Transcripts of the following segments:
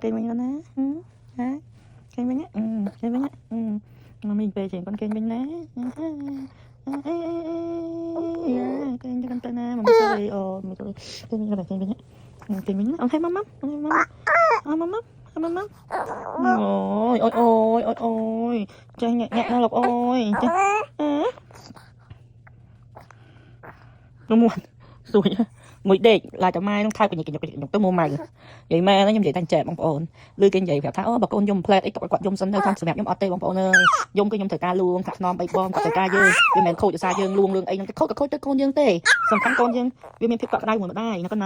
cây mình đó nè cây mình á cây mình á mà mình về chuyện con cây mình nè cây cho con tên nè mà mình sorry mình sorry cây mình là cây mình á cây mình ông thấy mắm mắm ôi ôi ôi ôi ôi chơi nhẹ nhẹ nó lộc ôi nó muộn rồi ngồi đây là cho mai nó thay cái nhục tôi mua mày vậy mà nó nhom vậy thành trẻ bông ổn lư cái vậy phải tháo bọc con nhom plate ít quạt nhom sân nơi tham sự đẹp nhom ở tây bông ổn ơi nhom cái nhom thời ca luôn thạc non bay bom thời ca dương vì mình khôi cho xa dương luôn lương ấy nó cái khôi tới con dương tê xong thắng con dương vì mình thích cọt đây một đây nó con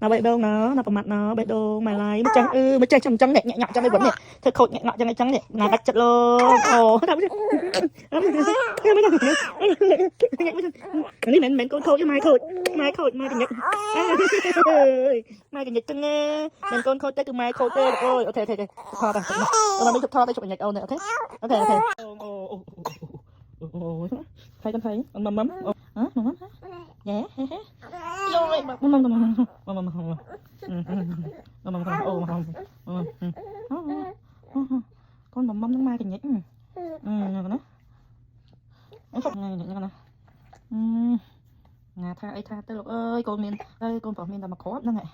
nó bay đâu nó mặt nó bay đâu mày lại mới chơi trắng trắng nhẹ nhẹ cho mấy vấn này thôi khôi nhẹ nhẹ cho mấy trắng này là đặt chật luôn ồนี่เหม็นcon khôi chứ mai khôi mai cái nhật mai cái nhật cưng nghe mình con khôi tới từ mai khôi tới ôi ok thò đây nó đi chụp thò đây chụp nhật ôn này ok thấy con thấy mắm mắm hả mắm nhé rồi con mắm nó mai cái nhật nó không ngay nữa nè tha ấy tha tới lục ơi con miền đây con bỏ miền là mà khó lắm này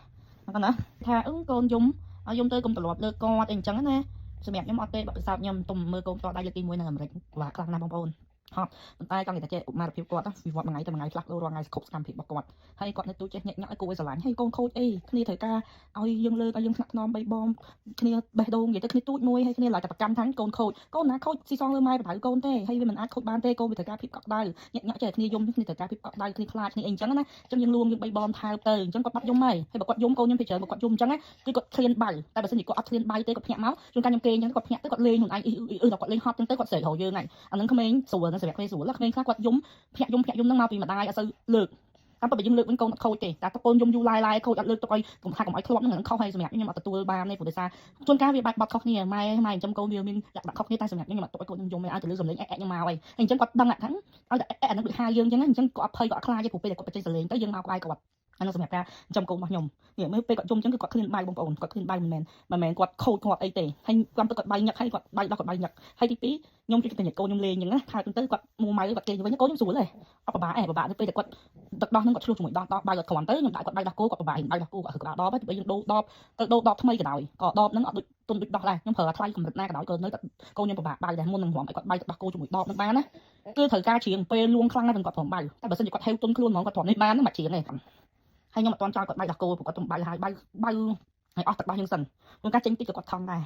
con nữa tha ứng con dùng dùng tới con tập lọt lơ con tình trắng nè sự đẹp nhóm ọt bật sao nhầm tùng mơ con to đây là tim môi nằm và căng nam bông họ tay con người ta chơi mà phiêu quạt vì vọt ngày tầm ngày lạc đô ngày khúc cam thịt bọc quạt hay quạt này tôi chơi nhẹ nhõm cô với lạnh hay con khôi ấy khi thời ca oi dương lơ dương nặng non bay bom khi bay đôn vậy tới khi tôi nuôi hay khi lại tập cam thắng con khôi con ná khôi si son lơ mai phải con tê hay mình ăn khôi ban tê con vì thời ca phim cọt đây nhẹ nhõm chơi khi dùng khi thời ca phim cọt đây khi khai khi anh trắng á trong dương luôn dương bay bom thao tê chẳng quạt bắt dùng mày hay bọc quạt dùng con nhưng phải chờ bọc quạt dùng trắng á cái quạt clean bay tại bà xin chỉ có clean bay tê quạt nhẹ máu chúng ta nhầm kê nhưng quạt nhẹ tới quạt lên hồn anh đọc quạt lên hot tới quạt sợi hồ dương này anhនឹងក្មេងស្រួលនឹងសម្រាប់ក្មេងស្រួលក្មេងខ្លះគាត់យំភ្ញាក់យំនឹងមកពីម្ដាយអត់សូវលើកតាមពិតយើងលើកវិញកូនអត់ខូចទេតែតកូនយំយូរឡាយខូចអត់លើកទុកឲ្យកុំថាកុំឲ្យធ្លាប់នឹងខុសហើយសម្រាប់ខ្ញុំអត់ទទួលបានទេព្រោះដោយសារជួនកាលវាបាច់បាត់ខុសគ្នាម៉ែចាំកូនវាមានលក្ខណៈខុសគ្នាតែសម្រាប់ខ្ញុំអត់ទុកឲ្យកូនខ្ញុំយំឯឲ្យទៅលើសម្លេងខ្ញុំមកហើយអញ្ចឹងគាត់ដឹងថាឲ្យតែអានឹងដូចហាយើងអញ្ចឹងអញ្ចឹងគាត់អត់ភ័យគាត់អត់ខ្លាចទេព្រោះពេលតែគាត់បច្ចេកសម្លេងទៅយើងមកក្បែរគាត់អានោះសម្រាប់ការចំកូនរបស់ខ្ញុំនេះមើលពេលគាត់យំអញ្ចឹងគឺគាត់ឃ្លានបាយបងប្អូនគាត់ឃ្លានបាយមិនមែនគាត់ខូចគាត់អីទេហើយគាត់ទៅគាត់បាយញឹកហើយគាត់បាយដល់គាត់បាយញឹកហើយទី2ខ្ញុំជួយតែញឹកកូនខ្ញុំលេងអញ្ចឹងណាថាទៅគាត់មួម៉ៅគាត់គេវិញកូនខ្ញុំស្រួលទេអត់ពិបាកទៅពេលតែគាត់ទឹកដោះនឹងគាត់ឆ្លុះជាមួយដោះបាយគាត់គ្រាន់ទៅខ្ញុំដាក់គាត់បាយដោះគោគាត់ពិបាកបាយដោះគោគាត់ក្បាលដបទៅពេលយើងដូរដបទៅដូរដបថ្មីក៏ដោយក៏ដបហ្នឹងអត់ដូចទុនដូចដោះដែរខ្ញុំប្រើថ្លៃកម្រិតណាក៏ដោយក៏នៅតែកូនខ្ញុំពិបាកបាយដែរមុននឹងរំឲ្យគាត់បាយទឹកដោះគោជាមួយដបនឹងបានណាគឺត្រូវការជ្រៀងពេលលួងខ្លាំងណាស់គាត់ព្រមបាយតែបើសិនជាគាត់ហេវទុនខ្លួនហ្មងគាត់ព្រមនេះបានហ្នឹងមកជ្រៀងទេហើយខ្ញុំអត់ទាន់ចោលគាត់បាយដោះគោព្រោះគាត់ទំបាយហើយអស់ទឹកដោះយើងសិនព្រោះការចេញតិចក៏គាត់ថងដែរ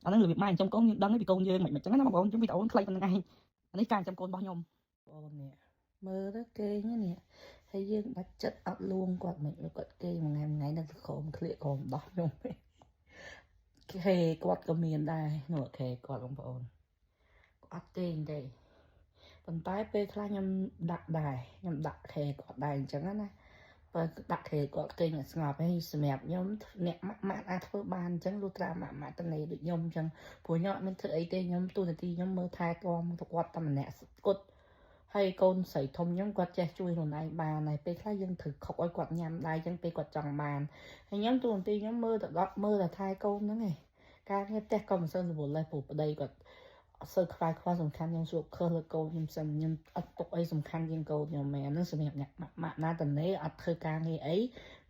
អាហ្នឹងរបៀបម៉ែចំកូនយើងដឹងពីកូនយើងមិនអញ្ចឹងណាបងប្អូនខ្ញុំវីដេអូខ្លីប៉ុណ្្នឹងឯងអានេះការចំកូនរបស់ខ្ញុំបងនេះមើលទៅគេនេះហើយយើងបាច់ចិត្តអត់លួងគាត់មិនគាត់គេមួយថ្ងៃនៅក្រោមក្លៀកក្រោមដោះខ្ញុំគេគាត់ក៏មានដែរនោះគេគាត់បងប្អូនអត់ទេទេប៉ុន្តែពេលខ្លះខ្ញុំដាក់ដែរខ្ញុំដាក់ខេគាត់ដែរអញ្ចឹងណាបើដាក់ខេគាត់គេស្ងប់ហើយសម្រាប់ខ្ញុំអ្នកម៉ាក់អាចធ្វើបានអញ្ចឹងលុះត្រាម៉ាក់តនេដូចខ្ញុំអញ្ចឹងព្រោះខ្ញុំអត់មានធ្វើអីទេខ្ញុំទូនាទីខ្ញុំមើលថែទាំគាត់តែម្នាក់គត់ហើយកូនស្រីធំខ្ញុំគាត់ចេះជួយខ្លួនឯងបានហើយពេលខ្លះយើងត្រូវខុកឲ្យគាត់ញ៉ាំដែរអញ្ចឹងពេលគាត់ចង់បានហើយខ្ញុំទូនាទីខ្ញុំមើលតែថែកូនហ្នឹងឯងការងារផ្ទះក៏មិនសូវរវល់ដែរព្រោះប្តីគាត់អត់សូវខ្វាយសំខាន់ខ្ញុំស្រួលខើលើកូនខ្ញុំសិនខ្ញុំអត់ទុកអីសំខាន់ជាងកូនខ្ញុំមែនហ្នឹងសម្រាប់អ្នកម៉ាក់ណាតនេអត់ធ្វើការងារអី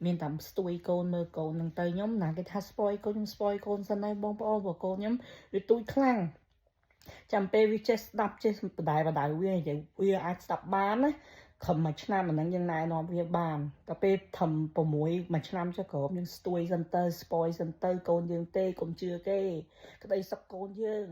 មានតែស្ទួយកូនមើលកូនហ្នឹងទៅខ្ញុំណាគេថាស្ពយកូនខ្ញុំស្ពយកូនសិនហើយបងប្អូនព្រោះកូនខ្ញុំវាទូចខ្លាំងចាំពេលវាចេះស្ដាប់ចេះបដៅវាអាចស្ដាប់បានណាខំមួយឆ្នាំអាហ្នឹងយើងណែនាំវាបានតែពេលធំ6មួយឆ្នាំចុះក្រោមយើងស្ទួយសិនទៅស្ពយសិនទៅកូនយើងទេកុំជឿគេក្តីសុខកូនយើង